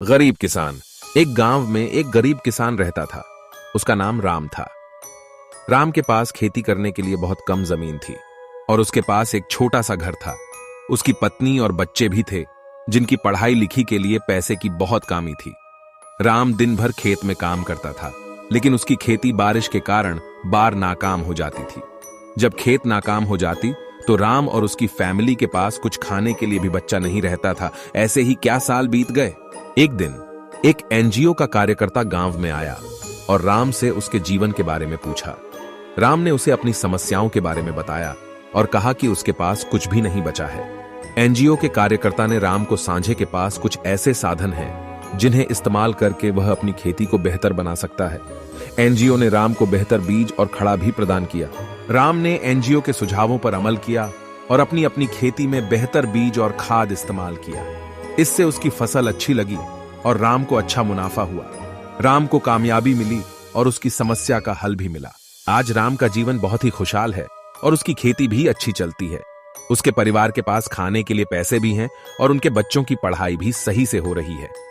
गरीब किसान। एक गांव में एक गरीब किसान रहता था। उसका नाम राम था। राम के पास खेती करने के लिए बहुत कम जमीन थी और उसके पास एक छोटा सा घर था। उसकी पत्नी और बच्चे भी थे जिनकी पढ़ाई लिखी के लिए पैसे की बहुत कमी थी। राम दिन भर खेत में काम करता था, लेकिन उसकी खेती बारिश के कारण बार नाकाम हो जाती थी। जब खेत नाकाम हो जाती तो राम और उसकी फैमिली के पास कुछ खाने के लिए भी बच्चा नहीं रहता था। ऐसे ही क्या साल बीत गए। एक दिन एक एनजीओ का कार्यकर्ता गांव में आया और राम से उसके जीवन के बारे में पूछा। राम ने उसे अपनी समस्याओं के बारे में बताया और कहा कि उसके पास कुछ भी नहीं बचा है। एनजीओ के कार्यकर्ता ने राम को सांझे के पास कुछ ऐसे साधन हैं जिन्हें इस्तेमाल करके वह अपनी खेती को बेहतर बना सकता है। एनजीओ ने राम को बेहतर बीज और खड़ा भी प्रदान किया। राम ने एनजीओ के सुझावों पर अमल किया और अपनी अपनी खेती में बेहतर बीज और खाद इस्तेमाल किया। इससे उसकी फसल अच्छी लगी और राम को अच्छा मुनाफा हुआ। राम को कामयाबी मिली और उसकी समस्या का हल भी मिला। आज राम का जीवन बहुत ही खुशहाल है और उसकी खेती भी अच्छी चलती है। उसके परिवार के पास खाने के लिए पैसे भी हैं और उनके बच्चों की पढ़ाई भी सही से हो रही है।